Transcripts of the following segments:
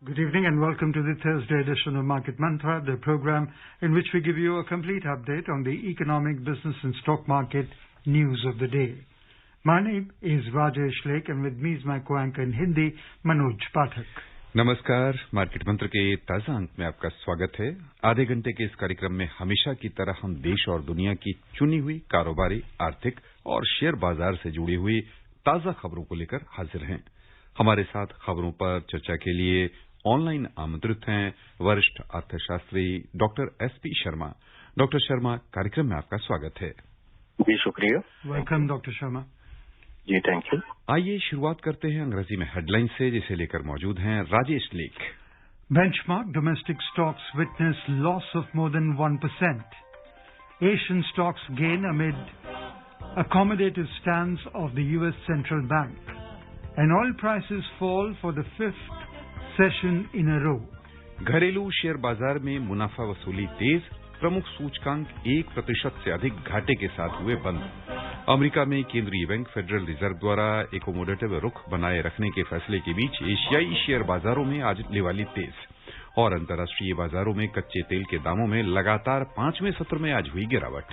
Good evening and welcome to the Thursday edition of Market Mantra, the program in which we give you a complete update on the economic, business and stock market news of the day. My name is Rajesh Lake and with me is my co-anchor in Hindi, Manoj Pathak. नमस्कार। Market मंत्र के ताजा अंक में आपका स्वागत है। आधे घंटे के इस कार्यक्रम में हमेशा की तरह हम देश और दुनिया की चुनी हुई कारोबारी, आर्थिक और शेयर बाजार से जुड़ी हुई ताजा खबरों को लेकर हाजिर हैं। हमारे साथ खबरों पर चर्चा के लिए ऑनलाइन आमंत्रित हैं वरिष्ठ अर्थशास्त्री doctor SP Sharma. Doctor Sharma, कार्यक्रम में आपका स्वागत है। जी शुक्रिया। Welcome doctor Sharma. जी थैंक यू। आइए शुरुआत करते हैं अंग्रेजी में हेडलाइन से, जिसे लेकर मौजूद हैं राजेश लेख। Benchmark domestic stocks witness loss of more than 1%. Asian stocks gain amid accommodative stance of the US Central Bank. And oil prices fall for the fifth session in a row. घरेलू share बाजार में मुनाफा वसूली तेज, प्रमुख सूचकांक 1% से अधिक घाटे के साथ हुए बंद। अमेरिका में केंद्रीय बैंक फेडरल रिजर्व द्वारा एकोमोडेटिव रुख बनाए रखने के फैसले के बीच एशियाई शेयर बाजारों में आज लिवाली तेज और अंतर्राष्ट्रीय बाजारों में कच्चे तेल के दामों में लगातार 5वें सत्र में आज हुई गिरावट।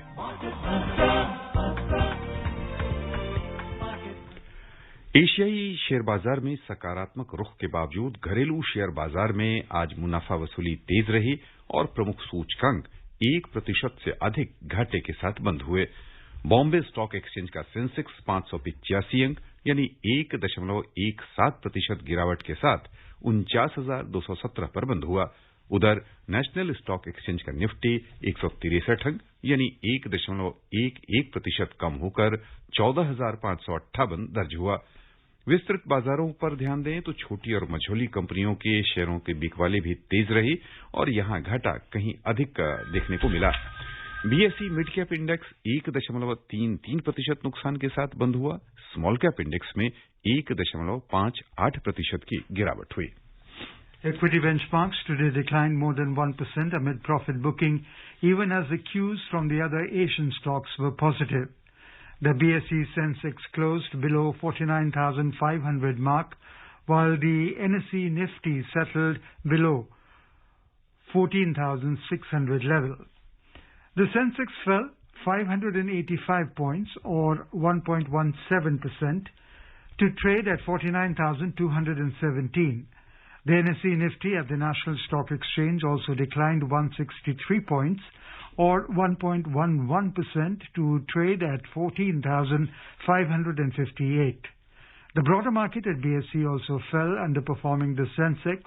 एशियाई शेयर बाजार में सकारात्मक रुख के बावजूद घरेलू शेयर बाजार में आज मुनाफा वसूली तेज रही और प्रमुख सूचकांक 1% से अधिक घाटे के साथ बंद हुए। बॉम्बे स्टॉक एक्सचेंज का सेंसेक्स 585 अंक यानी 1.17% गिरावट के साथ 49,217 पर बंद हुआ। उधर नेशनल स्टॉक एक्सचेंज का निफ्टी 163 अंक यानी 1.11% कम होकर 14,558 दर्ज हुआ। विस्तृत बाजारों पर ध्यान दें तो छोटी और मझोली कंपनियों के शेयरों की बिकवाली भी तेज रही और यहां घाटा कहीं अधिक देखने को मिला। बीएसई मिड कैप इंडेक्स 1.33% नुकसान के साथ बंद हुआ। स्मॉल कैप इंडेक्स में 1.58% की गिरावट हुई। Equity benchmarks today declined more than 1% amid profit booking, even as the cues from the other Asian stocks were positive. The BSE Sensex closed below 49,500 mark, while the NSE Nifty settled below 14,600 level. The Sensex fell 585 points or 1.17% to trade at 49,217. The NSE Nifty at the National Stock Exchange also declined 163 points or 1.11% to trade at 14,558. The broader market at BSE also fell, underperforming the Sensex.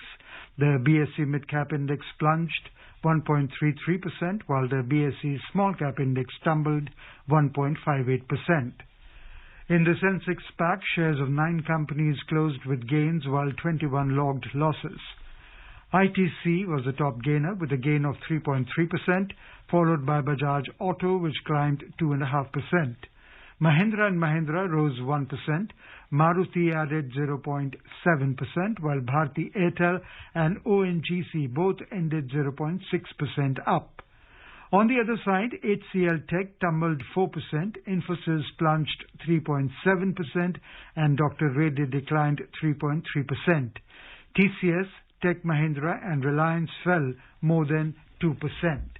The BSE Mid-Cap Index plunged 1.33%, while the BSE Small-Cap Index tumbled 1.58%. In the Sensex pack, shares of 9 companies closed with gains, while 21 logged losses. ITC was the top gainer with a gain of 3.3%, followed by Bajaj Auto, which climbed 2.5%. Mahindra & Mahindra rose 1%, Maruti added 0.7%, while Bharti Airtel and ONGC both ended 0.6% up. On the other side, HCL Tech tumbled 4%, Infosys plunged 3.7%, and Dr. Reddy declined 3.3%. TCS, Tech Mahindra and Reliance fell more than 2%.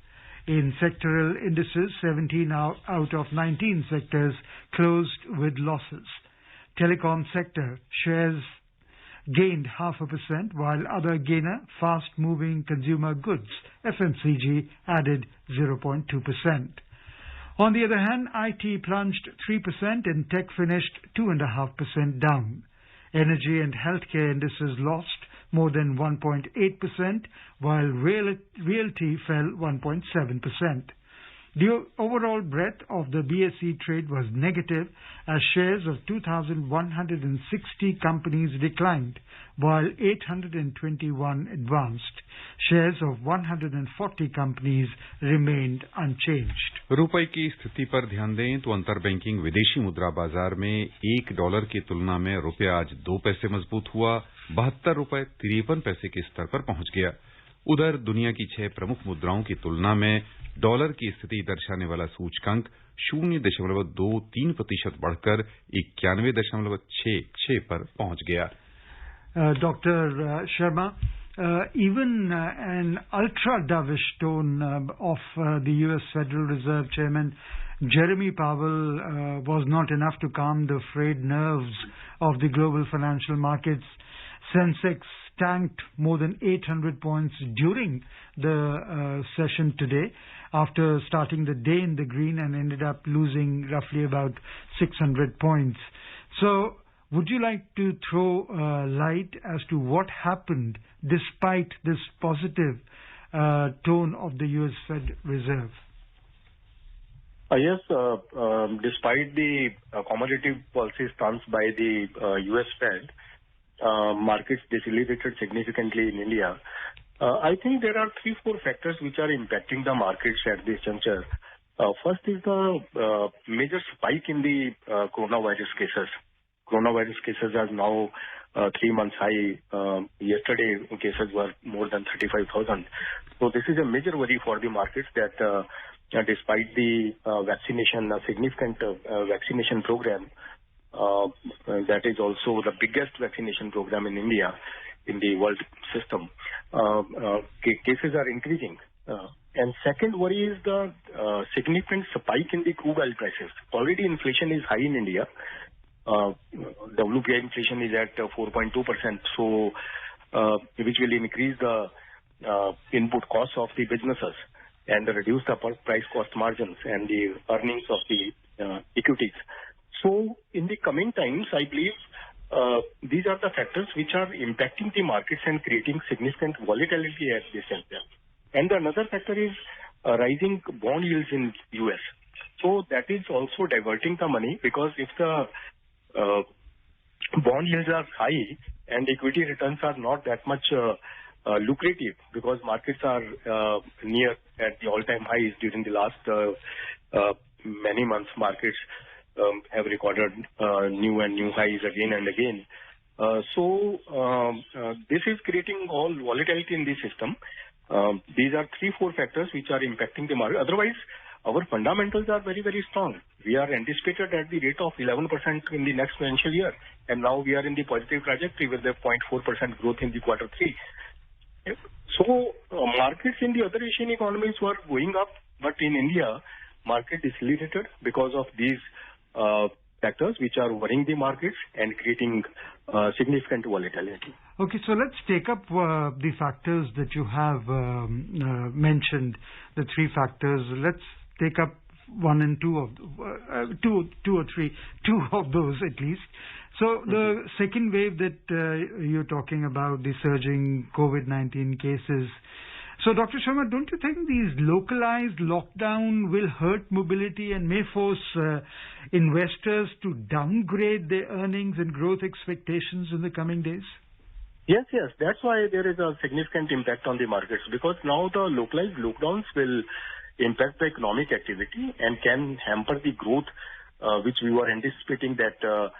In sectoral indices, 17 out of 19 sectors closed with losses. Telecom sector shares gained 0.5%, while other gainer, fast-moving consumer goods, FMCG, added 0.2%. On the other hand, IT plunged 3% and tech finished 2.5% down. Energy and healthcare indices lost more than 1.8%, while realty fell 1.7%. The overall breadth of the BSE trade was negative as shares of 2,160 companies declined, while 821 advanced. Shares of 140 companies remained unchanged. रुपए की स्थिति पर ध्यान दें तो अंतर banking विदेशी मुद्रा बाजार में $1 की तुलना में रुपया आज 2 पैसे मजबूत हुआ, 72 रुपए 53 पैसे के स्तर पर पहुंच गया। उधर दुनिया की 6 प्रमुख मुद्राओं की तुलना में डॉलर की स्थिति दर्शाने वाला सूचकांक 0.23% बढ़कर 91.66 पर पहुंच गया। Dr. Sharma, even an ultra-dovish tone of the U.S. Federal Reserve Chairman Jeremy Powell was not enough to calm the frayed nerves of the global financial markets. Sensex tanked more than 800 points during the session today after starting the day in the green and ended up losing roughly about 600 points. So, would you like to throw light as to what happened despite this positive tone of the U.S. Fed Reserve? Yes, despite the accommodative policy stance by the U.S. Fed, markets decelerated significantly in India. I think there are 3-4 factors which are impacting the markets at this juncture. First is the major spike in the coronavirus cases. Coronavirus cases are now 3 months high. Yesterday, cases were more than 35,000. So this is a major worry for the markets that despite the vaccination, a significant vaccination program, that is also the biggest vaccination program in India, in the world system, cases are increasing. And second worry is the significant spike in the crude oil prices. Already inflation is high in India. WPI inflation is at 4.2%, so which will increase the input costs of the businesses and reduce the price cost margins and the earnings of the equities. So in the coming times, I believe these are the factors which are impacting the markets and creating significant volatility at this juncture. And another factor is rising bond yields in US. So that is also diverting the money, because if the bond yields are high and equity returns are not that much lucrative, because markets are near at the all-time highs during the last many months. Markets have recorded new highs again and again. So this is creating all volatility in the system. These are 3-4 factors which are impacting the market. Otherwise, our fundamentals are very, very strong. We are anticipated at the rate of 11% in the next financial year, and now we are in the positive trajectory with the 0.4% growth in the quarter 3. So markets in the other Asian economies were going up, but in India, market decelerated because of these factors which are worrying the markets and creating significant volatility. Okay, so let's take up the factors that you have mentioned, the 3 factors. Let's take up 1 and 2 of two or three of those at least. So the second wave that you're talking about, the surging COVID-19 cases. So Dr. Sharma, don't you think these localized lockdown will hurt mobility and may force investors to downgrade their earnings and growth expectations in the coming days? Yes. That's why there is a significant impact on the markets, because now the localized lockdowns will impact the economic activity and can hamper the growth, which we were anticipating that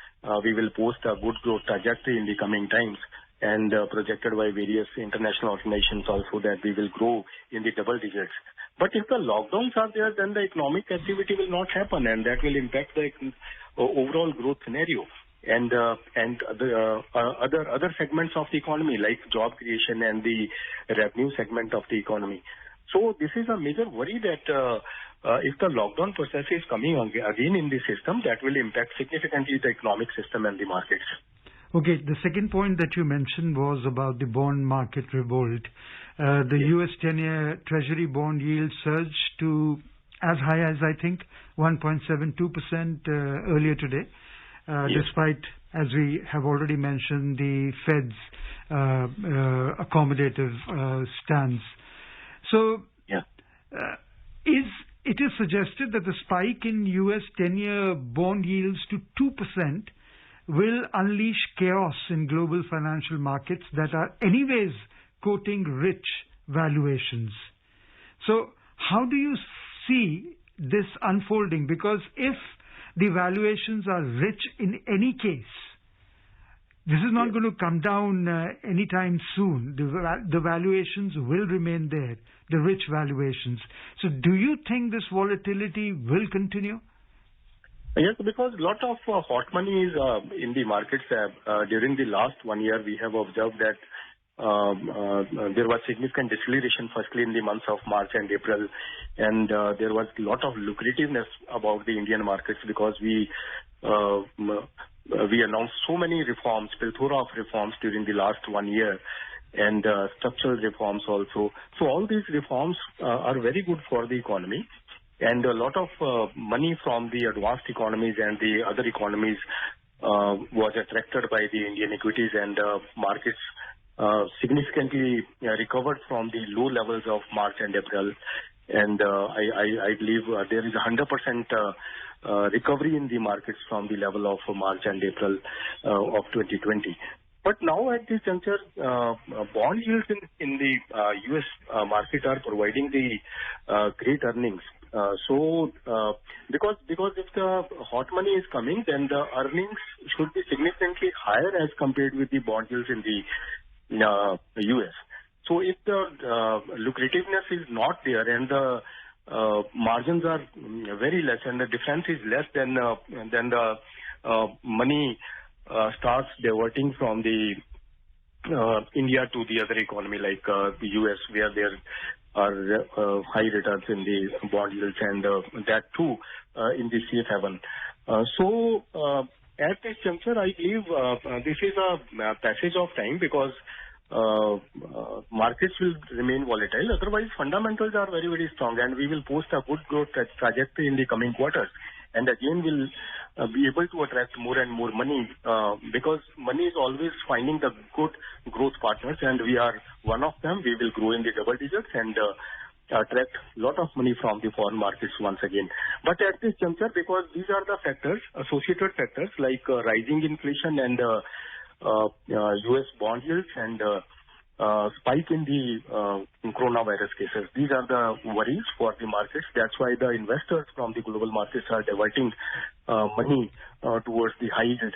we will post a good growth trajectory in the coming times, and projected by various international organizations also that we will grow in the double digits. But if the lockdowns are there, then the economic activity will not happen, and that will impact the overall growth scenario. And the other segments of the economy, like job creation and the revenue segment of the economy. So this is a major worry that if the lockdown process is coming again in the system, that will impact significantly the economic system and the markets. Okay, the second point that you mentioned was about the bond market revolt. The US 10-year Treasury bond yield surged to as high as, I think, 1.72% earlier today, despite, as we have already mentioned, the Fed's accommodative stance. So, it is suggested that the spike in US 10-year bond yields to 2% will unleash chaos in global financial markets that are anyways quoting rich valuations. So how do you see this unfolding? Because if the valuations are rich in any case, this is not going to come down anytime soon. The valuations will remain there, the rich valuations. So do you think this volatility will continue? Yes, because a lot of hot money is in the markets. During the last 1 year, we have observed that there was significant deceleration firstly in the months of March and April, and there was a lot of lucrativeness about the Indian markets because we announced so many reforms, plethora of reforms during the last 1 year, and structural reforms also. So all these reforms are very good for the economy, and a lot of money from the advanced economies and the other economies was attracted by the Indian equities, and markets significantly recovered from the low levels of March and April. And I believe there is 100% recovery in the markets from the level of March and April of 2020. But now at this juncture, bond yields in the U.S. market are providing the great earnings. Because if the hot money is coming, then the earnings should be significantly higher as compared with the bond yields in the U.S. So if the lucrativeness is not there and the margins are very less and the difference is less, then the money starts diverting from the India to the other economy like the U.S., where there are high returns in the bond yields, and that too in the safe haven. So at this juncture, I believe this is a passage of time because markets will remain volatile. Otherwise, fundamentals are very, very strong, and we will post a good growth trajectory in the coming quarters. And again, we'll be able to attract more and more money because money is always finding the good growth partners, and we are one of them. We will grow in the double digits and attract a lot of money from the foreign markets once again. But at this juncture, because these are the factors, associated factors like rising inflation and U.S. bond yields and spike in the coronavirus cases. These are the worries for the markets. That's why the investors from the global markets are diverting money towards the high yield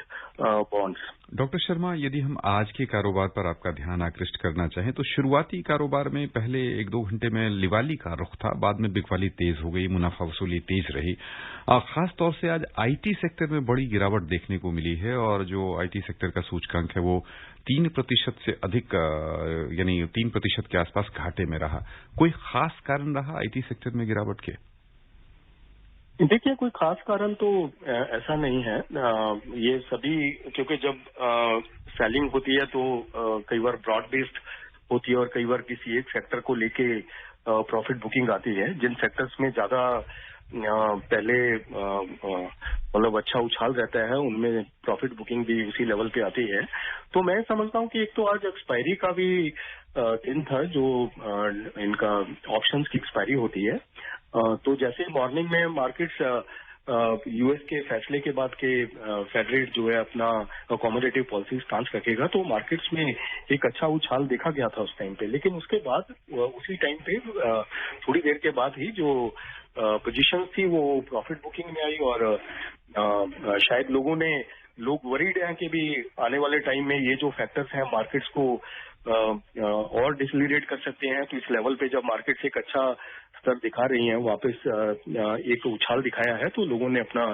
bonds. Doctor Sharma, यदि हम आज के कारोबार पर आपका ध्यान आकृष्ट करना चाहें तो शुरुआती कारोबार में पहले 1-2 घंटे में लिवाली का रुख था, बाद में बिकवाली तेज हो गई, मुनाफा वसूली तेज रही। खास तौर से आज आईटी सेक्टर में बड़ी गिरावट देखने को मिली है और जो आईटी सेक्टर का सूचकांक है वो 3% से अधिक यानी 3% के आसपास घाटे में रहा। कोई खास कारण रहा आईटी सेक्टर में गिरावट के? देखिए, कोई खास कारण तो ऐसा नहीं है। ये सभी, क्योंकि जब सेलिंग होती है तो कई बार ब्रॉड बेस्ड होती है और कई बार किसी एक सेक्टर को लेके प्रॉफिट बुकिंग आती है। जिन सेक्टर्स में ज्यादा पहले मतलब अच्छा उछाल रहता है उनमें प्रॉफिट बुकिंग भी उसी लेवल पे आती है। तो मैं समझता हूँ कि एक तो आज एक्सपायरी का भी दिन था, जो इनका ऑप्शंस की एक्सपायरी होती है। तो जैसे मॉर्निंग में मार्केट्स यूएस के फैसले के बाद के फेड रेट जो है अपना अकोमोडेटिव पॉलिसी स्टांस रखेगा, तो मार्केट्स में एक अच्छा उछाल देखा गया था उस टाइम पे। लेकिन उसके बाद उसी टाइम पे थोड़ी देर के बाद ही जो पोजीशंस थी वो प्रॉफिट बुकिंग में आई और शायद लोग वरीड हैं कि भी आने वाले टाइम में ये जो फैक्टर्स हैं मार्केट्स को और डिसलिरेट कर सकते हैं। तो इस लेवल पे जब मार्केट्स एक अच्छा स्तर दिखा रही हैं, वापस एक उछाल दिखाया है, तो लोगों ने अपना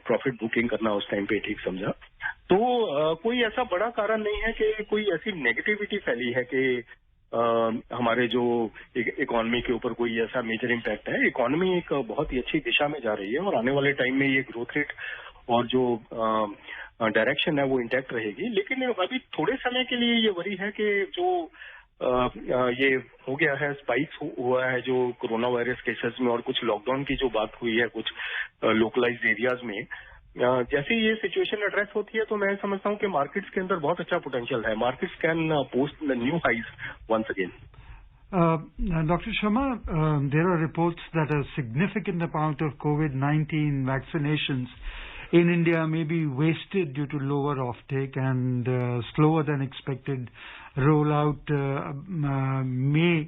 प्रॉफिट बुकिंग करना उस टाइम पे ठीक समझा। तो कोई ऐसा बड़ा कारण नहीं है कि कोई ऐसी नेगेटिविटी फैली है कि हमारे जो इकोनॉमी के ऊपर कोई ऐसा मेजर इम्पैक्ट है। इकोनॉमी एक बहुत ही अच्छी दिशा में जा रही है और आने वाले टाइम में ये ग्रोथ रेट और जो डायरेक्शन है वो इंटैक्ट रहेगी। लेकिन अभी थोड़े समय के लिए ये वरी है कि जो ये हो गया है, स्पाइक्स हुआ है जो कोरोना वायरस केसेस में और कुछ लॉकडाउन की जो बात हुई है कुछ लोकलाइज्ड एरियाज में, जैसे ये सिचुएशन एड्रेस होती है तो मैं समझता हूँ कि मार्केट्स के अंदर बहुत अच्छा पोटेंशियल है। Markets can post new highs once again. Dr. Sharma, there are reports that a significant amount of COVID-19 vaccinations in India may be wasted due to lower offtake, and slower than expected rollout may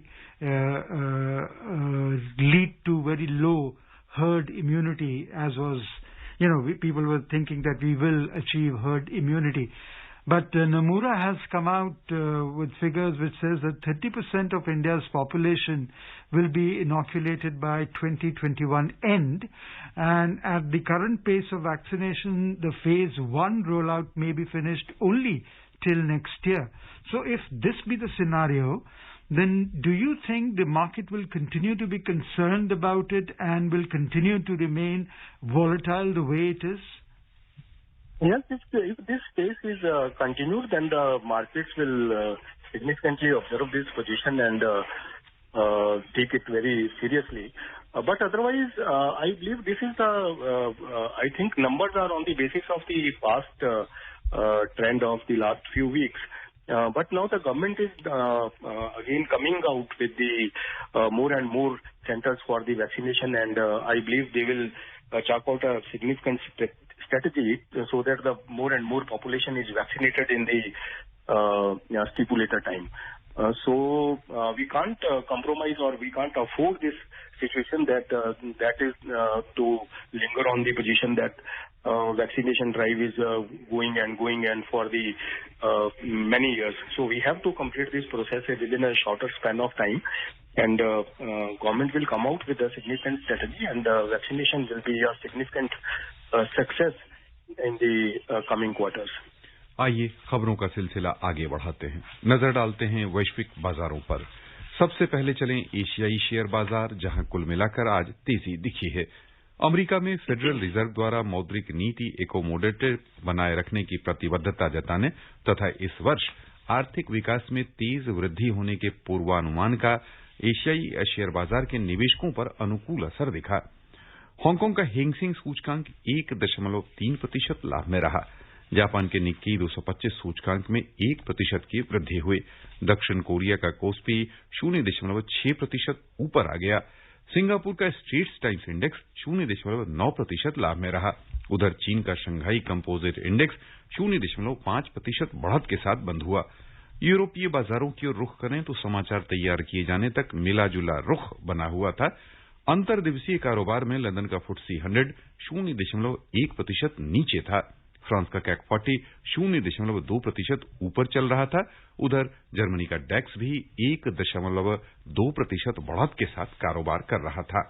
lead to very low herd immunity, as was, people were thinking that we will achieve herd immunity. But Nomura has come out with figures which says that 30% of India's population will be inoculated by 2021 end, and at the current pace of vaccination, the phase 1 rollout may be finished only till next year. So if this be the scenario, then do you think the market will continue to be concerned about it and will continue to remain volatile the way it is? Yes, if this pace is continued, then the markets will significantly observe this position and take it very seriously. But otherwise, I believe this is I think numbers are on the basis of the past trend of the last few weeks. But now the government is again coming out with the more and more centers for the vaccination, and I believe they will chalk out a significant strategy so that the more and more population is vaccinated in the stipulated time. So we can't compromise, or we can't afford this situation that is to linger on the position that vaccination drive is going and for the many years. So we have to complete this process within a shorter span of time, and government will come out with a significant strategy, and vaccination will be a significant success in the coming quarters. आइए खबरों का सिलसिला आगे बढ़ाते हैं, नजर डालते हैं वैश्विक बाजारों पर। सबसे पहले चलें एशियाई शेयर बाजार, जहां कुल मिलाकर आज तेजी दिखी है। अमेरिका में फेडरल रिजर्व द्वारा मौद्रिक नीति एकोमोडेटिव बनाए रखने की प्रतिबद्धता जताने तथा इस वर्ष आर्थिक विकास में तेज वृद्धि होने के पूर्वानुमान का एशियाई शेयर बाजार के निवेशकों पर अनुकूल असर दिखा। हांगकांग का हेंगसेंग सूचकांक 1.3% लाभ में रहा। जापान के निक्की 225 सूचकांक में 1% की वृद्धि हुई। दक्षिण कोरिया का कोस्पी 0.6% ऊपर आ गया। सिंगापुर का स्ट्रेट्स टाइम्स इंडेक्स 0.9% लाभ में रहा। उधर चीन का शंघाई कंपोजिट इंडेक्स 0.5% बढ़त के साथ बंद हुआ। यूरोपीय बाजारों की ओर रुख करें तो समाचार तैयार किए जाने तक मिला जुला रुख बना हुआ था। अंतर्दिवसीय कारोबार में लंदन का फुट्सी 100 0.1% नीचे था। फ्रांस का कैक 40 0.2% ऊपर चल रहा था। उधर जर्मनी का डैक्स भी 1.2% बढ़त के साथ कारोबार कर रहा था।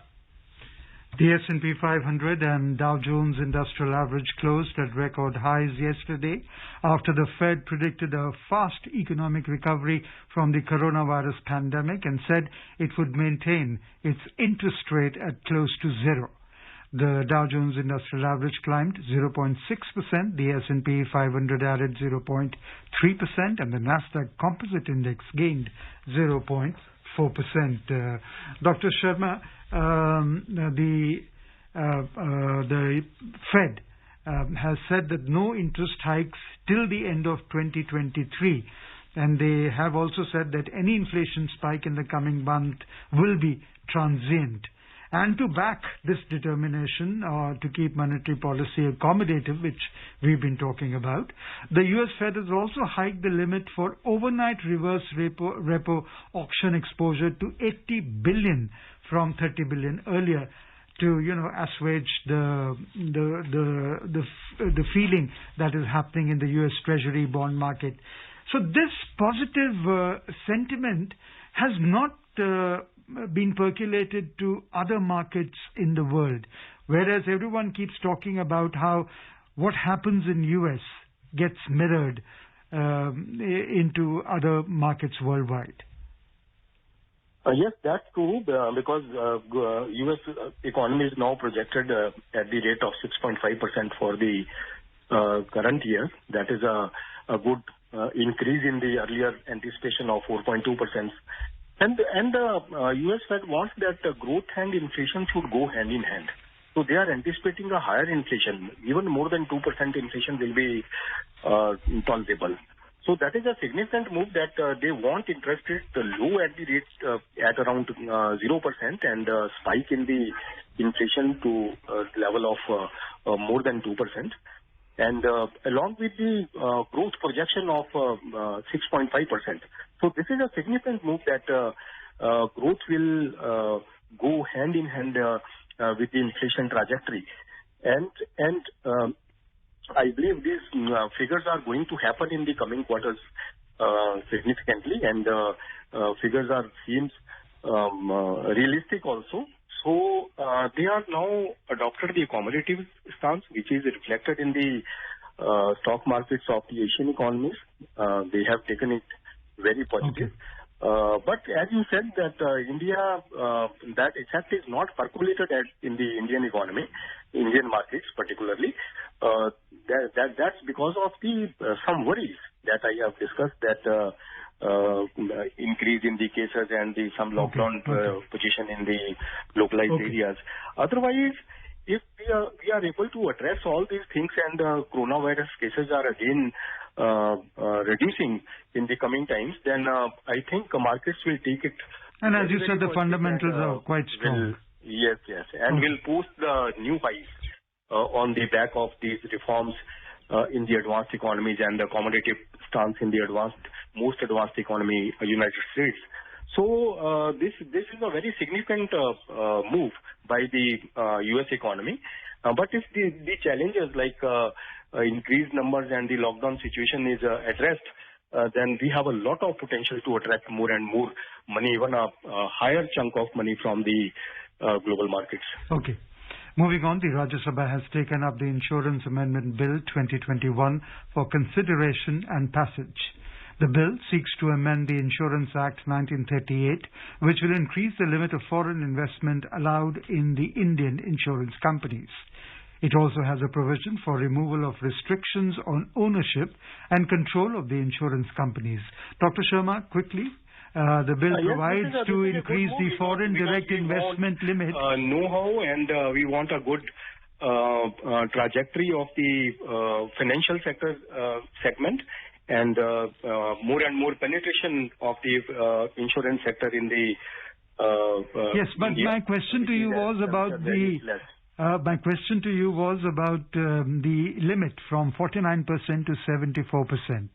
The S&P 500 and Dow Jones Industrial Average closed at record highs yesterday after the Fed predicted a fast economic recovery from the coronavirus pandemic and said it would maintain its interest rate at close to zero. The Dow Jones Industrial Average climbed 0.6%, the S&P 500 added 0.3%, and the Nasdaq Composite Index gained 0.4%. Dr. Sharma, the Fed has said that no interest hikes till the end of 2023, and they have also said that any inflation spike in the coming month will be transient. And to back this determination to keep monetary policy accommodative, which we've been talking about, the U.S. Fed has also hiked the limit for overnight reverse repo auction exposure to $80 billion from $30 billion earlier, to assuage the feeling that is happening in the U.S. Treasury bond market. So this positive sentiment has not been percolated to other markets in the world, whereas everyone keeps talking about how what happens in U.S. gets mirrored into other markets worldwide. Yes, that's true, because U.S. economy is now projected at the rate of 6.5% for the current year. That is a good increase in the earlier anticipation of 4.2%. And the U.S. Fed wants that growth and inflation should go hand in hand. So they are anticipating a higher inflation. Even more than 2% inflation will be tolerable. So that is a significant move that they want interest rates low at the rate at around 0% and spike in the inflation to level of more than 2%. And along with the growth projection of 6.5%. So this is a significant move that growth will go hand in hand with the inflation trajectory. And I believe these figures are going to happen in the coming quarters significantly, and figures seems realistic also. So they are now adopted the accommodative stance, which is reflected in the stock markets of the Asian economies. They have taken it very positive. Okay. But as you said that India, that effect is not percolated in the Indian economy, Indian markets particularly. That's because of the some worries that I have discussed, that increase in the cases and some lockdown position in the localized areas. Otherwise, if we are able to address all these things and coronavirus cases are again reducing in the coming times, then I think markets will take it. And as you said, the fundamentals are quite strong. Yes. And will post the new highs on the back of these reforms in the advanced economies and the accommodative stance in the most advanced economy, United States. So this is a very significant move by the U.S. economy. But if the challenges like increased numbers and the lockdown situation is addressed, then we have a lot of potential to attract more and more money, even a higher chunk of money from the global markets. Okay. Moving on, the Rajya Sabha has taken up the Insurance Amendment Bill 2021 for consideration and passage. The bill seeks to amend the Insurance Act 1938, which will increase the limit of foreign investment allowed in the Indian insurance companies. It also has a provision for removal of restrictions on ownership and control of the insurance companies. Dr. Sharma, quickly. The bill provides to increase the foreign direct investment limit. Know-how, and we want a good trajectory of the financial sector segment, and more penetration of the insurance sector in the yes, but India. My question to you was about the limit from 49% to 74%.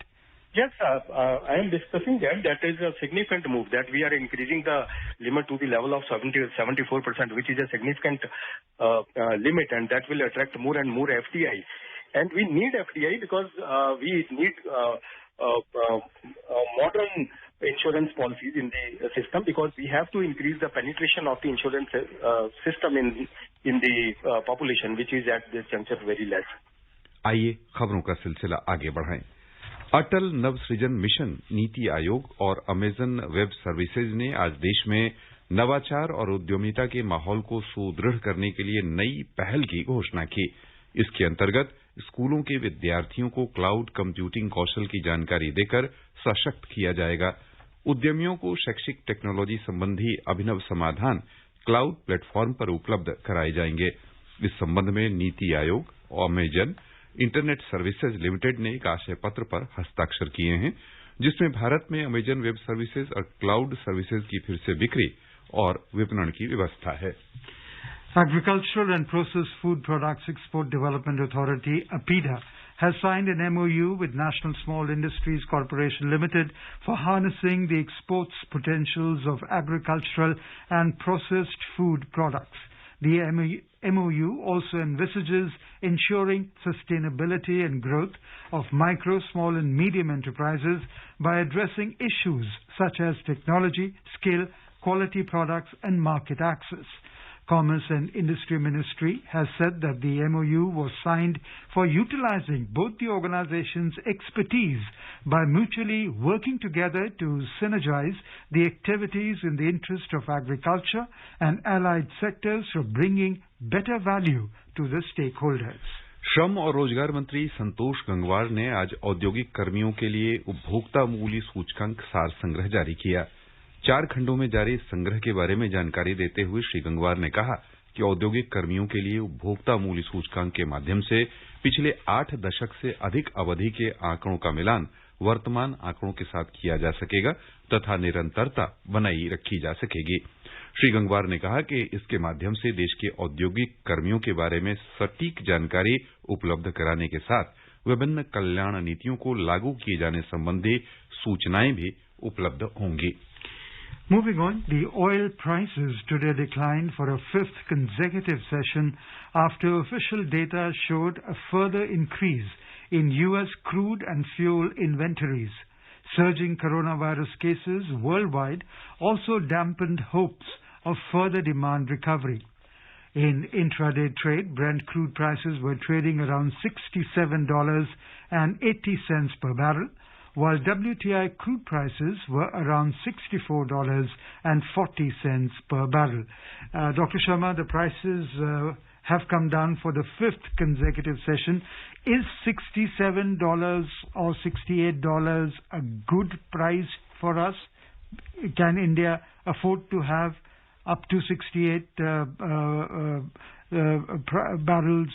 Yes, I am discussing that. That is a significant move, that we are increasing the limit to the level of 74%, which is a significant limit, and that will attract more and more FDI. And we need FDI because we need modern insurance policies in the system, because we have to increase the penetration of the insurance system in the population, which is at this juncture very less. आइए खबरों का सिलसिला आगे बढ़ाएं। अटल नवसृजन mission, NITI Aayog और Amazon web services ने आज देश में नवाचार और उद्यमिता के माहौल को सुदृढ़ करने के लिए नई पहल की घोषणा की। इसके अंतर्गत स्कूलों के विद्यार्थियों को क्लाउड कंप्यूटिंग कौशल की जानकारी देकर सशक्त किया जाएगा। उद्यमियों को शैक्षिक टेक्नोलॉजी संबंधी अभिनव समाधान क्लाउड प्लेटफॉर्म पर उपलब्ध कराए जाएंगे। इस संबंध में नीति आयोग और अमेजन इंटरनेट सर्विसेज लिमिटेड ने एक आशय पत्र पर हस्ताक्षर किए हैं, जिसमें भारत में अमेजन वेब सर्विसेज और क्लाउड सर्विसेज की फिर से बिक्री और विपणन की व्यवस्था है। Agricultural and Processed Food Products Export Development Authority, APIDA, has signed an MOU with National Small Industries Corporation Limited for harnessing the exports potentials of agricultural and processed food products. The MOU also envisages ensuring sustainability and growth of micro, small and medium enterprises by addressing issues such as technology, skill, quality products and market access. Commerce and Industry Ministry has said that the MOU was signed for utilizing both the organizations' expertise by mutually working together to synergize the activities in the interest of agriculture and allied sectors for bringing better value to the stakeholders. श्रम और रोजगार मंत्री संतोष गंगवार ने आज औद्योगिक कर्मियों के लिए उपभोक्ता मूल्य सूचकांक सार संग्रह जारी किया। 4 खंडों में जारी संग्रह के बारे में जानकारी देते हुए श्री गंगवार ने कहा कि औद्योगिक कर्मियों के लिए उपभोक्ता मूल्य सूचकांक के माध्यम से पिछले 8 दशक से अधिक अवधि के आंकड़ों का मिलान वर्तमान आंकड़ों के साथ किया जा सकेगा तथा निरंतरता बनाई रखी जा सकेगी। श्री गंगवार ने कहा कि इसके माध्यम से देश के औद्योगिक कर्मियों के बारे में सटीक जानकारी उपलब्ध कराने के साथ विभिन्न कल्याण नीतियों को लागू किए जाने संबंधी सूचनाएं भी उपलब्ध होंगी। Moving on, the oil prices today declined for a 5th consecutive session after official data showed a further increase in U.S. crude and fuel inventories. Surging coronavirus cases worldwide also dampened hopes of further demand recovery. In intraday trade, Brent crude prices were trading around $67.80 per barrel, while WTI crude prices were around $64.40 per barrel. Dr. Sharma, the prices have come down for the fifth consecutive session. Is $67 or $68 a good price for us? Can India afford to have up to 68 barrels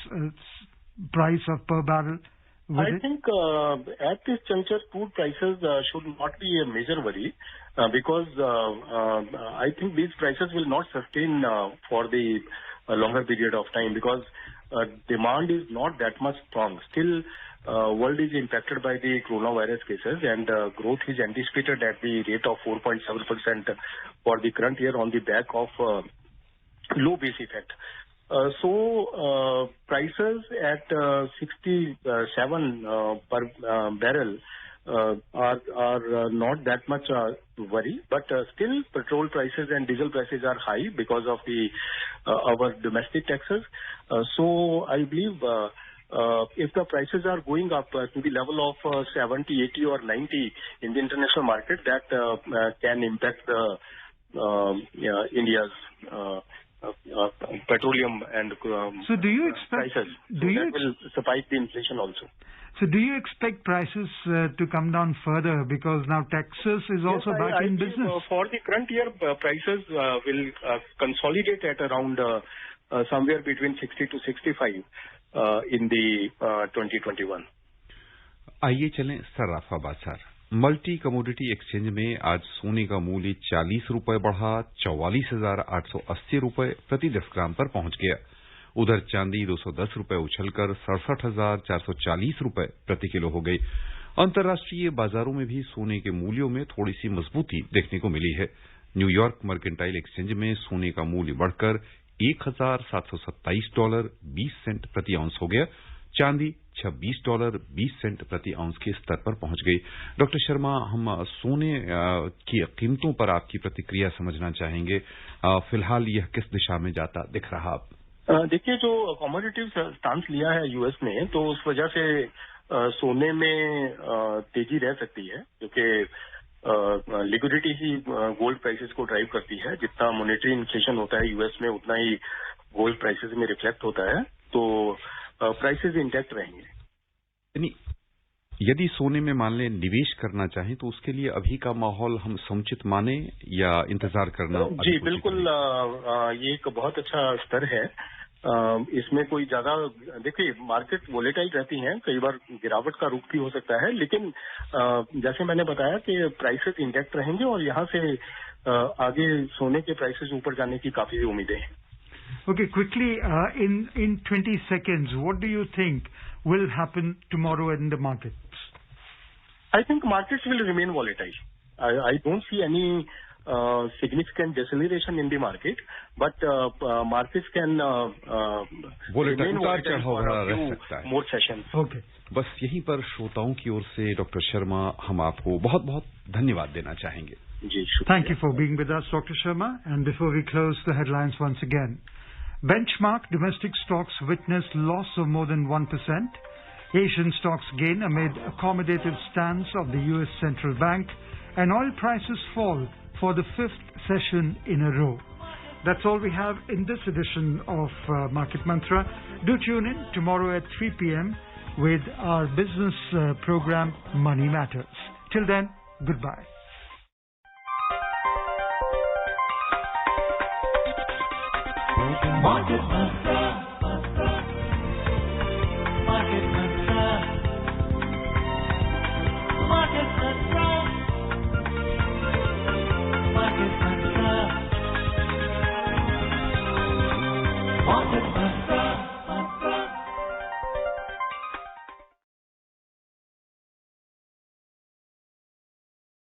price of per barrel? I think at this juncture, crude prices should not be a major worry because I think these prices will not sustain for the longer period of time because demand is not that much strong. Still, world is impacted by the coronavirus cases and growth is anticipated at the rate of 4.7% for the current year on the back of low base effect. So prices at 67 per barrel are not that much worry, but still petrol prices and diesel prices are high because of our domestic taxes. So I believe if the prices are going up to the level of 70, 80 or 90 in the international market, that can impact India's petroleum and so do you expect prices. So that will spike the inflation also. So do you expect prices to come down further because now Texas is also back in business? For the current year, prices will consolidate at around somewhere between 60 to 65 in the 2021. आइए चलें सर्राफा बाजार। Multi commodity exchange में आज सोने का मूल्य 40 रुपए बढ़ा 44,880 रुपए प्रति 10 ग्राम पर पहुंच गया। उधर चांदी 210 रुपए उछलकर 67,440 रुपए प्रति किलो हो गई। अंतर्राष्ट्रीय बाजारों में भी सोने के मूल्यों में थोड़ी सी मजबूती देखने को मिली है। न्यूयॉर्क मर्केंटाइल एक्सचेंज में सोने का मूल्य बढ़कर $1,727.20 प्रति आउंस हो गया। चांदी $26.20 प्रति आउंस के स्तर पर पहुंच गई। डॉक्टर शर्मा, हम सोने की कीमतों पर आपकी प्रतिक्रिया समझना चाहेंगे। फिलहाल यह किस दिशा में जाता दिख रहा? देखिए, जो कमोडिटी स्टांस लिया है यूएस ने, तो उस वजह से सोने में तेजी रह सकती है, क्योंकि लिक्विडिटी ही गोल्ड प्राइसेस को ड्राइव करती है। जितना मॉनेटरी इन्फ्लेशन होता है यूएस में, उतना ही गोल्ड प्राइसेस में रिफ्लेक्ट होता है, तो प्राइसेस इंटैक्ट रहेंगे। यानी यदि सोने में मान लें निवेश करना चाहें तो उसके लिए अभी का माहौल हम समुचित माने या इंतजार करना? जी बिल्कुल, ये एक बहुत अच्छा स्तर है। इसमें कोई ज्यादा, देखिए मार्केट वोलेटाइल रहती हैं, कई बार गिरावट का रुख भी हो सकता है, लेकिन जैसे मैंने बताया कि प्राइसेस इंटैक्ट रहेंगे और यहाँ से आगे सोने के प्राइसेस ऊपर जाने की काफी उम्मीदें हैं। Okay, quickly, in 20 seconds, what do you think will happen tomorrow in the markets? I think markets will remain volatile. I don't see any significant deceleration in the market, but markets can remain volatile for a few more sessions. Okay. बस यहीं पर श्रोताओं की ओर से doctor Sharma हम आपको बहुत बहुत धन्यवाद देना चाहेंगे। जी, Thank you for being with us, Dr. Sharma. And before we close the headlines once again, benchmark domestic stocks witnessed loss of more than 1%. Asian stocks gain amid accommodative stance of the U.S. Central Bank, and oil prices fall for the fifth session in a row. That's all we have in this edition of Market Mantra. Do tune in tomorrow at 3 p.m. with our business program Money Matters. Till then, goodbye. Market Mantra.